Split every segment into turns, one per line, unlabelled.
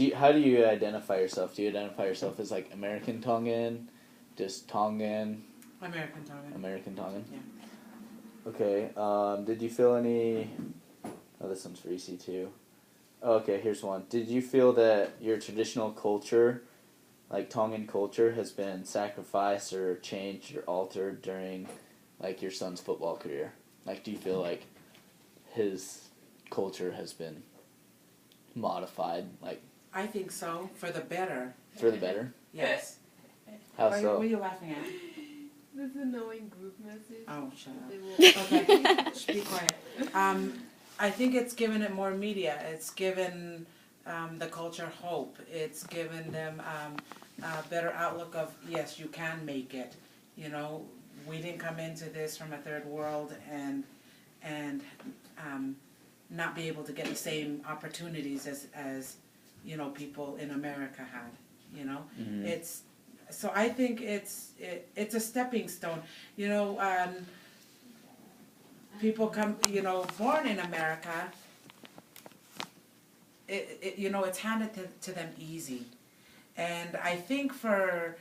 How do you identify yourself? Do you identify yourself as like American Tongan, just Tongan?
American Tongan.
American Tongan.
Yeah.
Okay. Did you feel any? Oh, this one's for EC too. Oh, okay, here's one. Did you feel that your traditional culture, like Tongan culture, has been sacrificed or changed or altered during, like, your son's football career? Like, do you feel like his culture has been modified, like,
I think so, for the better.
for the better?
Yes.
How
What
so?
are you laughing at?
This annoying group message.
Oh, shut up.
They will-
Okay, shh, be quiet. I think it's given it more media. It's given the culture hope. It's given them a better outlook of, yes, you can make it. You know, we didn't come into this from a third world and not be able to get the same opportunities as you know, people in America had. You know,
Mhm.
So I think it's a stepping stone. You know, people come, you know, born in America. You know, it's handed to them easy, and I think for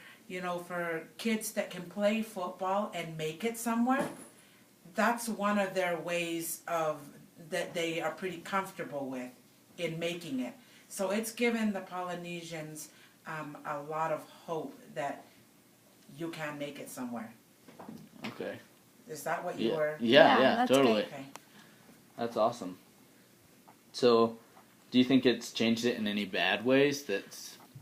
kids that can play football and make it somewhere, that's one of their ways of that they are pretty comfortable with in making it. So it's given the Polynesians a lot of hope that you can make it somewhere.
Okay.
Is that what you
Yeah.
were?
Yeah,
that's
totally.
Okay.
That's awesome. So, do you think it's changed it in any bad ways?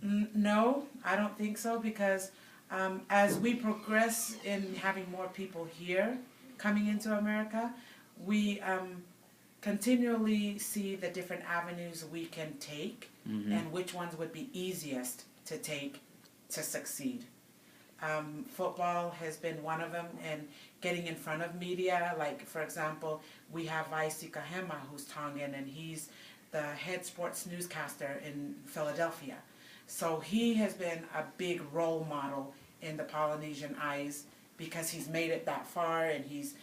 No, I don't think so, because as we progress in having more people here coming into America, we continually see the different avenues we can take and which ones would be easiest to take to succeed. Football has been one of them, and getting in front of media, like for example, we have Vaisi Kahema, who's Tongan, and he's the head sports newscaster in Philadelphia. So he has been a big role model in the Polynesian eyes because he's made it that far, and he's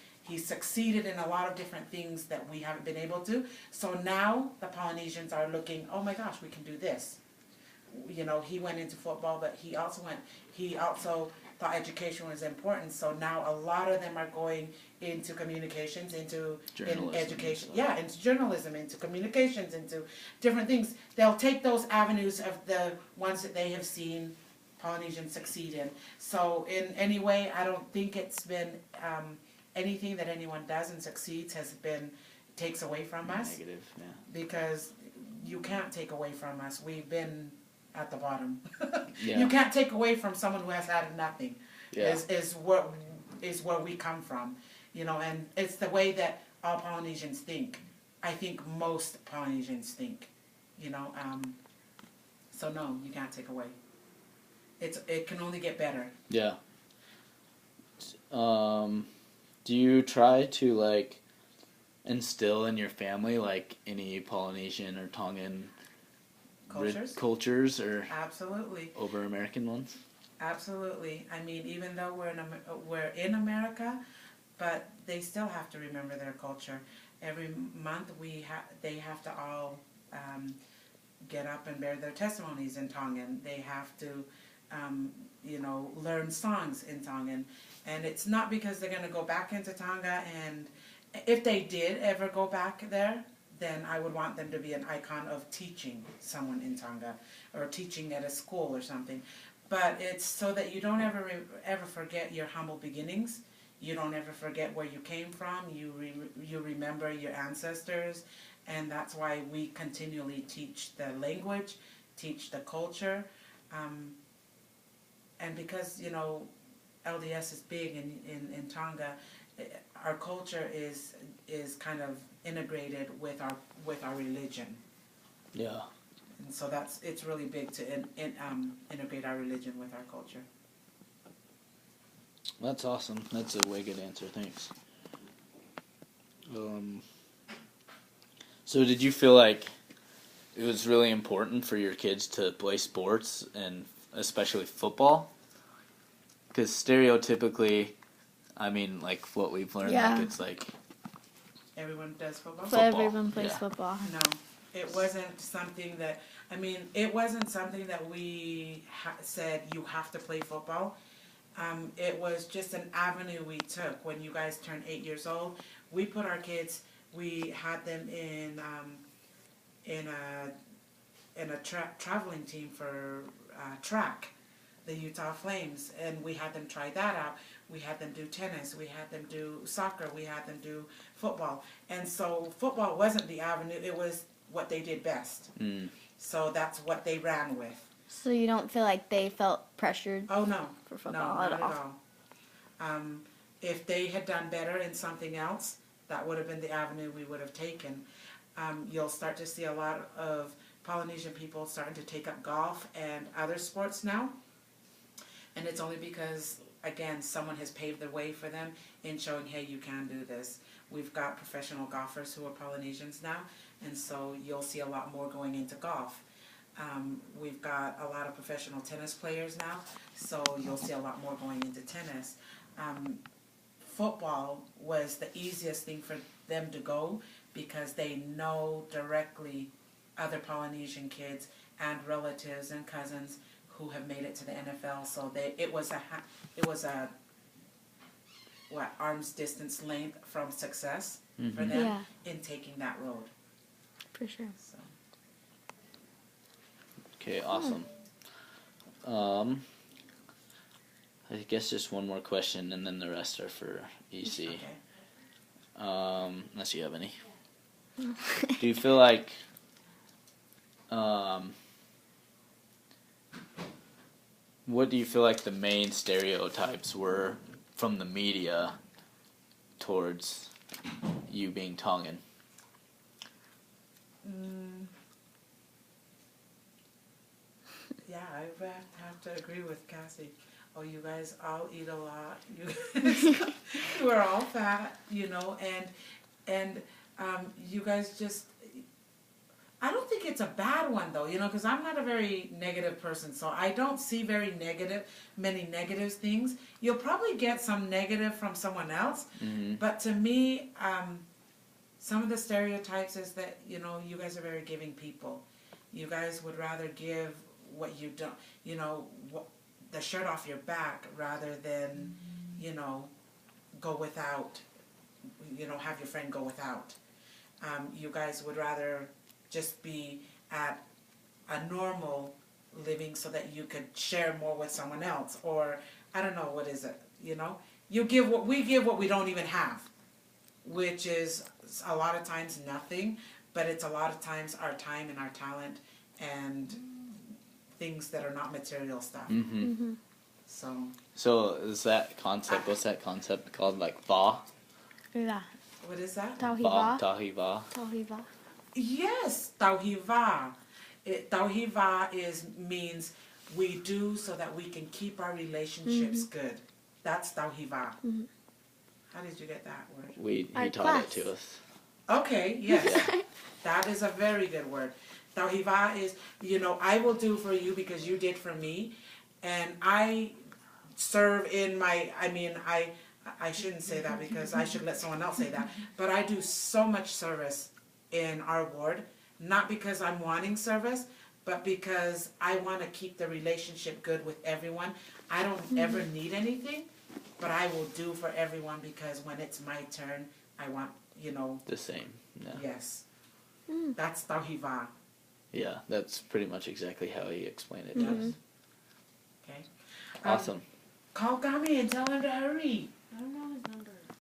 succeeded in a lot of different things that we haven't been able to. So now the Polynesians are looking, oh my gosh, we can do this. You know, he went into football, but he also thought education was important. So now a lot of them are going into communications, into education, into journalism, into communications, into different things. They'll take those avenues of the ones that they have seen Polynesians succeed in. So in any way, I don't think it's been anything that anyone does and succeeds takes away from us.
Negative, yeah.
Because you can't take away from us. We've been at the bottom.
Yeah.
You can't take away from someone who has had nothing.
Yeah.
Is where we come from, you know, and it's the way that all Polynesians think. I think most Polynesians think, you know. So no, you can't take away. It can only get better.
Yeah. Do you try to, like, instill in your family, like, any Polynesian or Tongan cultures or
Absolutely.
over American ones?
Absolutely. I mean, even though we're in America, but they still have to remember their culture. Every month they have to all get up and bear their testimonies in Tongan. They have to, learn songs in Tongan. And it's not because they're going to go back into Tonga, and if they did ever go back there, then I would want them to be an icon of teaching someone in Tonga or teaching at a school or something. But it's so that you don't ever forget your humble beginnings. You don't ever forget where you came from. You remember your ancestors, and that's why we continually teach the language, teach the culture, and because LDS is big in Tonga, our culture is kind of integrated with our religion.
Yeah.
And so it's really big to integrate our religion with our culture.
That's awesome. That's a way good answer. Thanks. So did you feel like it was really important for your kids to play sports, and especially football? Because stereotypically, I mean, like what we've learned,
Yeah.
like it's like
Everyone does football?
So everyone plays football.
No. It wasn't something that, I mean, it wasn't something that we said you have to play football. It was just an avenue we took. When you guys turned 8 years old, we put our kids, we had them in a traveling team for track, the Utah Flames, and we had them try that out. We had them do tennis, we had them do soccer, we had them do football. And so football wasn't the avenue, it was what they did best. So that's what they ran with.
So you don't feel like they felt pressured
Oh, no.
for
No,
football
not
at all?
If they had done better in something else, that would have been the avenue we would have taken. You'll start to see a lot of Polynesian people starting to take up golf and other sports now. And it's only because, again, someone has paved the way for them in showing, hey, you can do this. We've got professional golfers who are Polynesians now, and so you'll see a lot more going into golf. We've got a lot of professional tennis players now, so you'll see a lot more going into tennis. Football was the easiest thing for them to go because they know directly other Polynesian kids and relatives and cousins who have made it to the NFL. So it was a arm's distance length from success for them
Yeah.
in taking that road.
For sure.
So.
Okay, awesome. I guess just one more question, and then the rest are for EC.
Okay.
Unless you have any. Do you feel like what do you feel like the main stereotypes were from the media towards you being Tongan?
Yeah, I would have to agree with Cassie. Oh, you guys all eat a lot. You guys, we're all fat, and you guys just. I don't think it's a bad one though, because I'm not a very negative person, so I don't see many negative things. You'll probably get some negative from someone else, but to me, some of the stereotypes is that you guys are very giving people. You guys would rather give what you don't, the shirt off your back rather than, go without, have your friend go without. You guys would rather just be at a normal living so that you could share more with someone else, or I don't know, what is it, we give what we don't even have, which is a lot of times nothing, but it's a lot of times our time and our talent and things that are not material stuff.
So is that concept, what's that concept called, like va?
Yeah.
What is that?
Tauhiva.
Tahiva.
Tauhiva.
Yes, tauhiva. Tauhiva means we do so that we can keep our relationships good. That's tauhiva. How did you get that word?
He
Our
taught
class.
it to us.
Okay, yes. That is a very good word. Tauhiva is, I will do for you because you did for me. And I serve in I shouldn't say that because I should let someone else say that. But I do so much service in our ward, not because I'm wanting service, but because I want to keep the relationship good with everyone. I don't ever need anything, but I will do for everyone because when it's my turn, I want,
The same. Yeah.
yes. That's tauhiva.
Yeah, that's pretty much exactly how he explained it to
Yes.
us.
Okay.
Awesome.
Call Gami and tell him to hurry.
I don't know